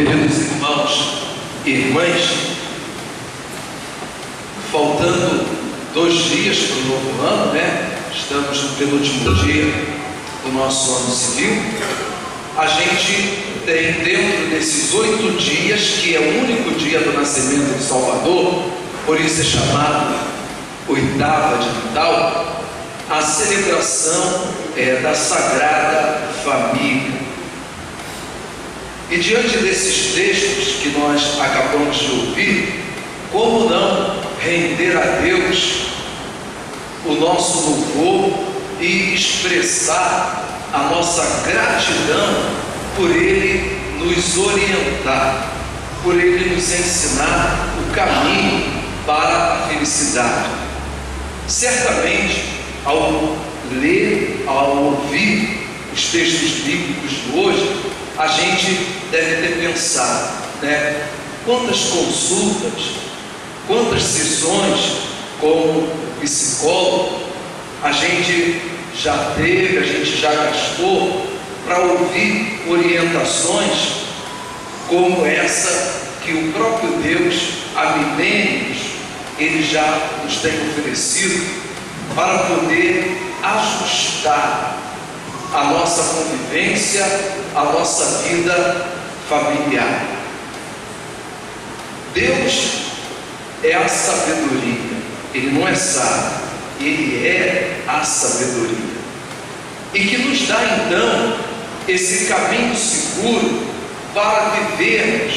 Queridos irmãos e irmãs, faltando 2 dias para o novo ano, Estamos no penúltimo dia do nosso ano civil. A gente tem, dentro desses 8 dias, que é o único dia do nascimento de Salvador, por isso é chamado oitava de Natal, a celebração da Sagrada Família. E diante desses textos que nós acabamos de ouvir, como não render a Deus o nosso louvor e expressar a nossa gratidão por Ele nos orientar, por Ele nos ensinar o caminho para a felicidade. Certamente, ao ler, ao ouvir os textos bíblicos de hoje, a gente deve ter pensado, quantas consultas, quantas sessões com psicólogo a gente já teve, a gente já gastou para ouvir orientações como essa que o próprio Deus, há milênios, Ele já nos tem oferecido para poder ajustar a nossa convivência, a nossa vida familiar. Deus é a sabedoria, Ele não é sábio, Ele é a sabedoria, e que nos dá então esse caminho seguro para vivermos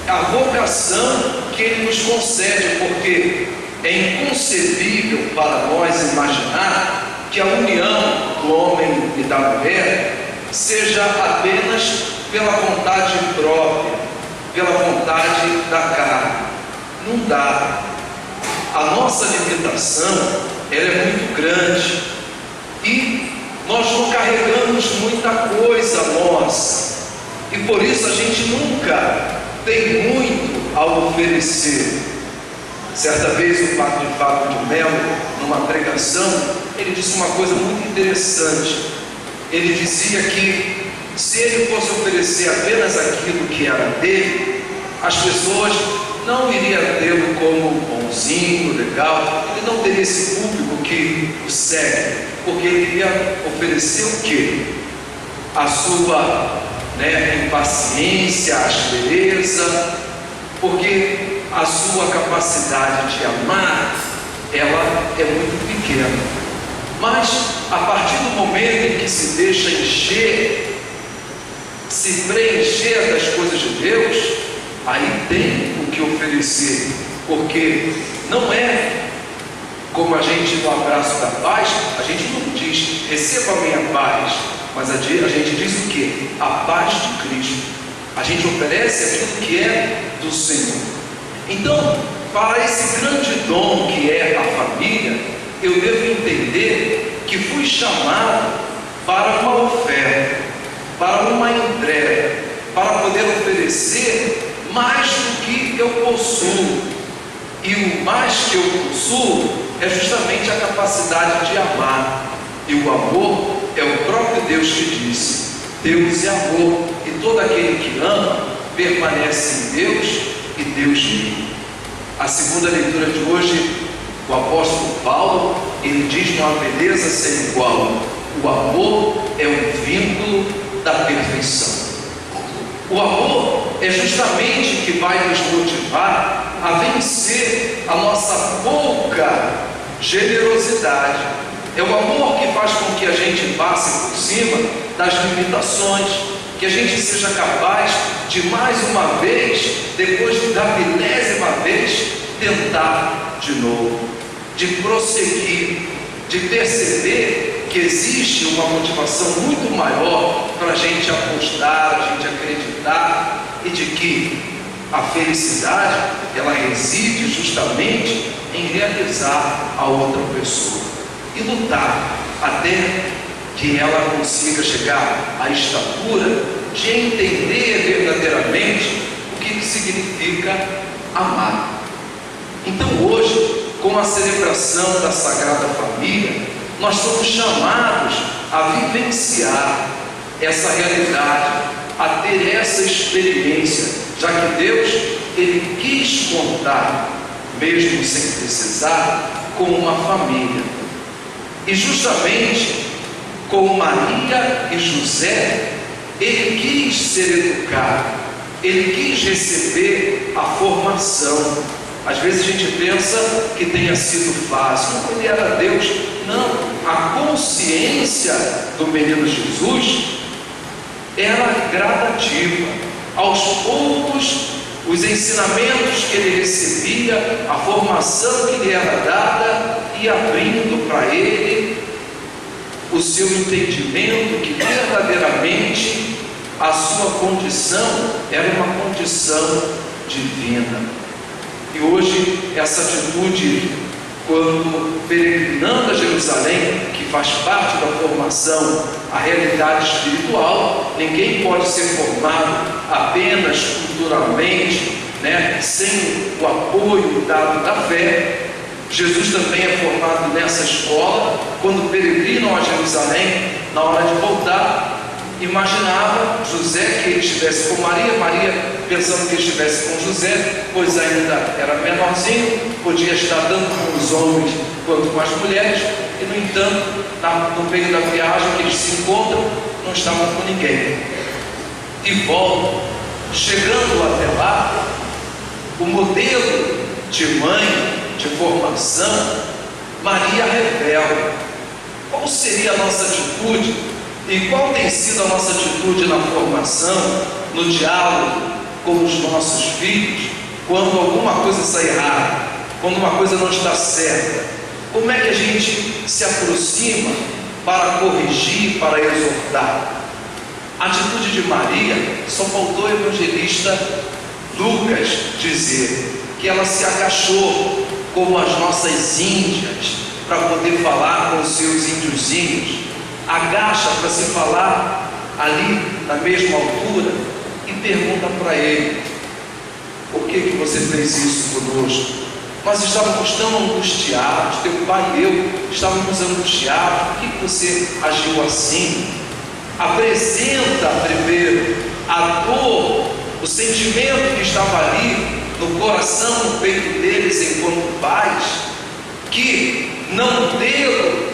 a vocação que Ele nos concede, porque é inconcebível para nós imaginar que a união do homem e da mulher seja apenas pela vontade própria, pela vontade da carne. Não dá. A nossa limitação, ela é muito grande e nós não carregamos muita coisa nossa, e por isso a gente nunca tem muito a oferecer. Certa vez o padre Fábio de Mello, numa pregação, ele disse uma coisa muito interessante. Ele dizia que se ele fosse oferecer apenas aquilo que era dele, as pessoas não iriam tê-lo como bonzinho, legal. Ele não teria esse público que o segue, porque ele iria oferecer o quê? A sua impaciência, a aspereza, porque a sua capacidade de amar, ela é muito pequena. Mas a partir do momento em que se deixa encher, se preencher das coisas de Deus, aí tem o que oferecer, porque não é como a gente no abraço da paz, a gente não diz receba a minha paz, mas a gente diz o quê? A paz de Cristo. A gente oferece aquilo que é do Senhor. Então, para esse grande dom que é a família, eu devo entender que fui chamado para uma oferta, para uma entrega, para poder oferecer mais do que eu possuo. E o mais que eu possuo é justamente a capacidade de amar. E o amor é o próprio Deus que disse: Deus é amor, e todo aquele que ama permanece em Deus e Deus nele. A segunda leitura de hoje, o apóstolo Paulo, ele diz: não há beleza sem igual. O amor é um vínculo da perfeição. O amor é justamente o que vai nos motivar a vencer a nossa pouca generosidade. É o amor que faz com que a gente passe por cima das limitações, que a gente seja capaz de mais uma vez, depois da milésima vez, tentar de novo, de prosseguir, de perceber que existe uma motivação muito maior para a gente apostar, a gente acreditar, e de que a felicidade, ela reside justamente em realizar a outra pessoa e lutar até que ela consiga chegar à estatura de entender verdadeiramente o que significa amar. Então hoje, com a celebração da Sagrada Família, nós somos chamados a vivenciar essa realidade, a ter essa experiência, já que Deus, Ele quis contar, mesmo sem precisar, com uma família. E justamente com Maria e José, Ele quis ser educado, Ele quis receber a formação. Às vezes a gente pensa que tenha sido fácil, não, Ele era Deus. Não, a consciência do menino Jesus era gradativa. Aos poucos, os ensinamentos que ele recebia, a formação que lhe era dada, ia abrindo para ele o seu entendimento que verdadeiramente a sua condição era uma condição divina. E hoje essa atitude, quando peregrinando a Jerusalém, que faz parte da formação, a realidade espiritual, ninguém pode ser formado apenas culturalmente, sem o apoio dado da fé. Jesus também é formado nessa escola. Quando peregrinam a Jerusalém, na hora de voltar, imaginava José que ele estivesse com Maria, Maria pensando que ele estivesse com José, pois ainda era menorzinho, podia estar tanto com os homens quanto com as mulheres, e no entanto, no meio da viagem que eles se encontram, não estavam com ninguém. E voltam, chegando até lá, o modelo de mãe, de formação, Maria revela. Qual seria a nossa atitude? E qual tem sido a nossa atitude na formação, no diálogo com os nossos filhos, quando alguma coisa sai errada, quando uma coisa não está certa? Como é que a gente se aproxima para corrigir, para exortar? A atitude de Maria, só faltou o evangelista Lucas dizer que ela se agachou como as nossas índias para poder falar com os seus índiozinhos. Agacha para se falar ali na mesma altura e pergunta para ele: por que você fez isso conosco? Nós estávamos tão angustiados, teu pai e eu estávamos angustiados, por que você agiu assim? Apresenta primeiro a dor, o sentimento que estava ali no coração, no peito deles enquanto pais, que não deu.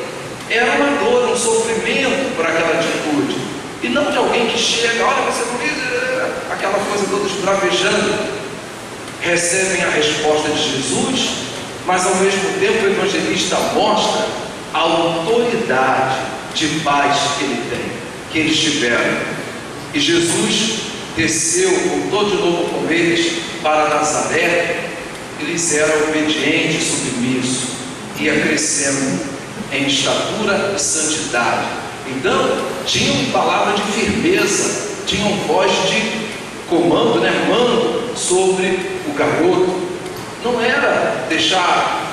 Era uma dor, um sofrimento por aquela atitude, e não de alguém que chega, olha, você não diz, aquela coisa toda esbravejando. Recebem a resposta de Jesus, mas ao mesmo tempo o evangelista mostra a autoridade de paz que ele tem, que eles tiveram. E Jesus desceu, voltou de novo com eles para Nazaré. Eles eram obedientes, submissos, ia crescendo em estatura e santidade. Então, tinham palavra de firmeza, tinham voz de comando, mando sobre o garoto. Não era deixar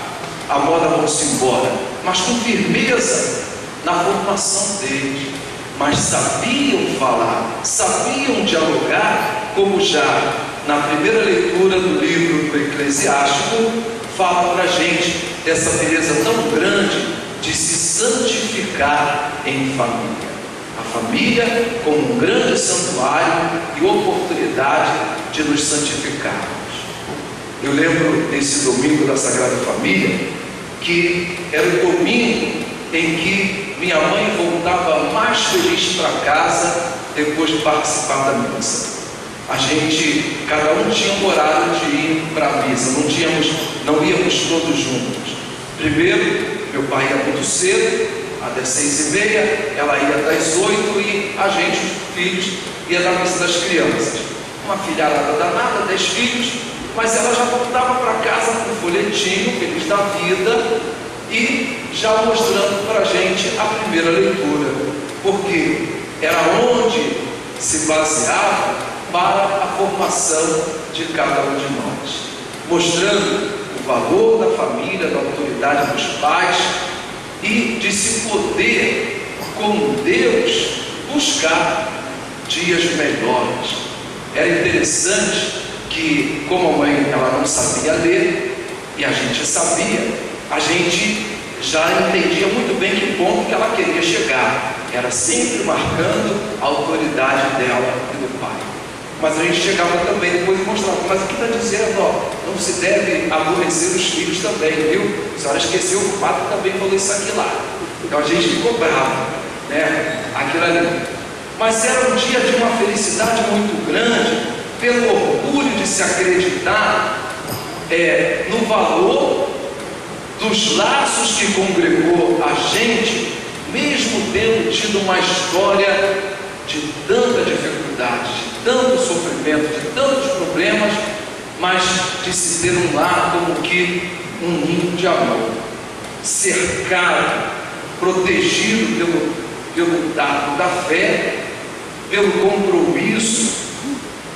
a moda vão-se embora, mas com firmeza na formação deles. Mas sabiam falar, sabiam dialogar, como já na primeira leitura do livro do Eclesiástico fala para a gente dessa beleza tão grande de se santificar em família. A família como um grande santuário e oportunidade de nos santificarmos. Eu lembro desse domingo da Sagrada Família, que era o domingo em que minha mãe voltava mais feliz para casa depois de participar da missa. A gente, cada um tinha um horário de ir para a missa, não íamos todos juntos. Primeiro, meu pai ia muito cedo, até 6h30, ela ia das 8 e a gente, os filhos, ia na missa das crianças. Uma filharada danada, 10 filhos, mas ela já voltava para casa com um folhetinho, feliz da vida, e já mostrando para a gente a primeira leitura, porque era onde se baseava para a formação de cada um de nós, mostrando o valor da família, da autoridade dos pais e de se poder, com Deus, buscar dias melhores. Era interessante que, como a mãe ela não sabia ler e a gente sabia, a gente já entendia muito bem que ponto que ela queria chegar. era sempre marcando a autoridade dela e do pai. Mas a gente chegava também depois e mostrava, mas aqui está dizendo, ó, não se deve aborrecer os filhos também, viu? A senhora esqueceu que o padre também falou isso aqui lá. Então a gente ficou bravo, né? Aquilo ali. Mas era um dia de uma felicidade muito grande, pelo orgulho de se acreditar no valor dos laços que congregou a gente, mesmo tendo tido uma história de tanta dificuldade, de tanto sofrimento, de tantos problemas, mas de se ter um lar como que um ninho de amor, cercado, protegido pelo dado da fé, pelo compromisso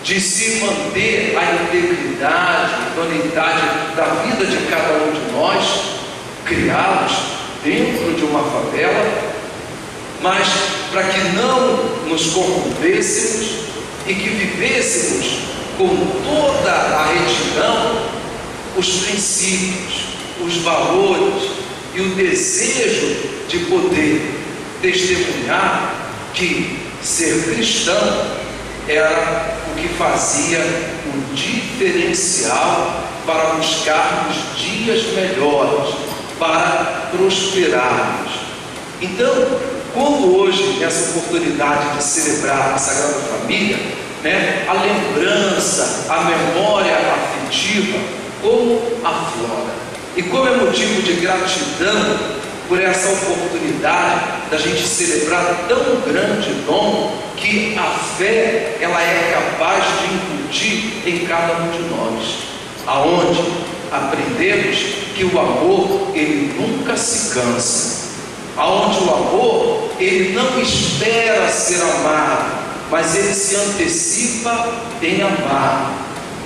de se manter a integridade, a idoneidade da vida de cada um de nós, criados dentro de uma favela, mas para que não nos corrompêssemos e que vivêssemos com toda a retidão os princípios, os valores e o desejo de poder testemunhar que ser cristão era o que fazia um diferencial para buscarmos dias melhores, para prosperarmos. Então, quando hoje, nessa oportunidade de celebrar a Sagrada Família, a lembrança, a memória afetiva, como aflora. E como é motivo de gratidão por essa oportunidade da gente celebrar tão grande dom que a fé, ela é capaz de incutir em cada um de nós, aonde aprendemos que o amor, ele nunca se cansa, aonde o amor, ele não espera ser amado, mas ele se antecipa em amar,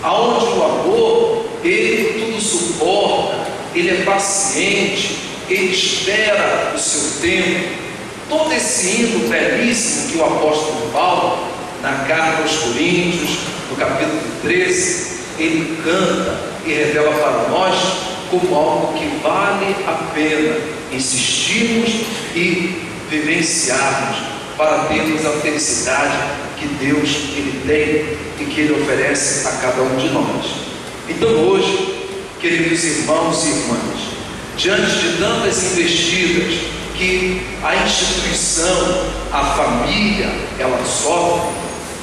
aonde o amor, ele tudo suporta, ele é paciente, ele espera o seu tempo. Todo esse hino belíssimo que o apóstolo Paulo, na carta aos Coríntios, no capítulo 13, ele canta e revela para nós como algo que vale a pena insistirmos e vivenciarmos para termos a felicidade que Deus ele tem e que ele oferece a cada um de nós. Então hoje, queridos irmãos e irmãs, diante de tantas investidas que a instituição, a família, ela sofre,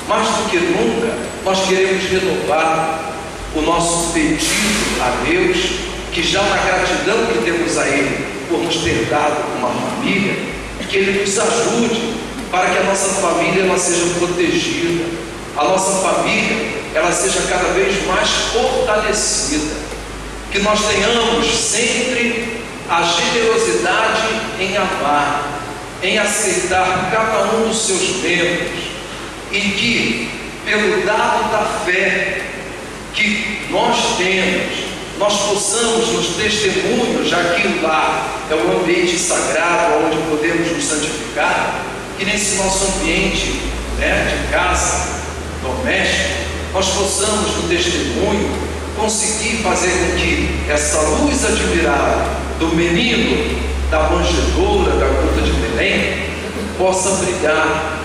mais do que nunca, nós queremos renovar o nosso pedido a Deus, que já na gratidão que temos a Ele por nos ter dado uma família, que Ele nos ajude para que a nossa família ela seja protegida, a nossa família ela seja cada vez mais fortalecida, que nós tenhamos sempre a generosidade em amar, em aceitar cada um dos seus membros, e que pelo dado da fé que nós temos, nós possamos nos testemunhos, já que lá é o ambiente sagrado onde podemos nos santificar, que nesse nosso ambiente de casa, doméstico, nós possamos no testemunho conseguir fazer com que essa luz admirável do menino da manjedoura da gruta de Belém possa brilhar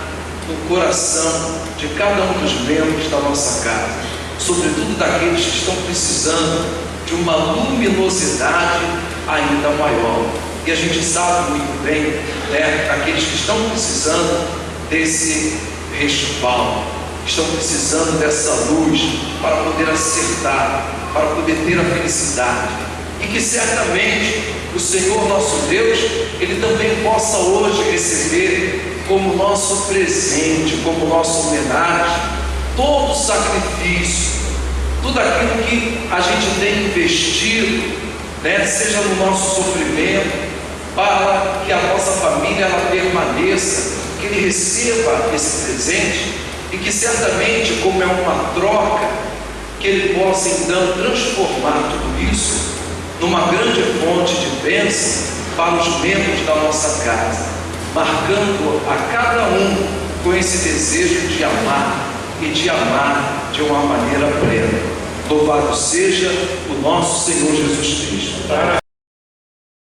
no coração de cada um dos membros da nossa casa, sobretudo daqueles que estão precisando de uma luminosidade ainda maior. E a gente sabe muito bem, daqueles que estão precisando desse respaldo, estão precisando dessa luz para poder acertar, para poder ter a felicidade, e que certamente o Senhor nosso Deus, Ele também possa hoje receber como nosso presente, como nossa homenagem, todo o sacrifício, tudo aquilo que a gente tem investido, seja no nosso sofrimento, para que a nossa família ela permaneça, que Ele receba esse presente, e que certamente, como é uma troca, que Ele possa então transformar tudo isso numa grande fonte de bênção para os membros da nossa casa, marcando a cada um com esse desejo de amar e de amar de uma maneira plena. Louvado seja o nosso Senhor Jesus Cristo.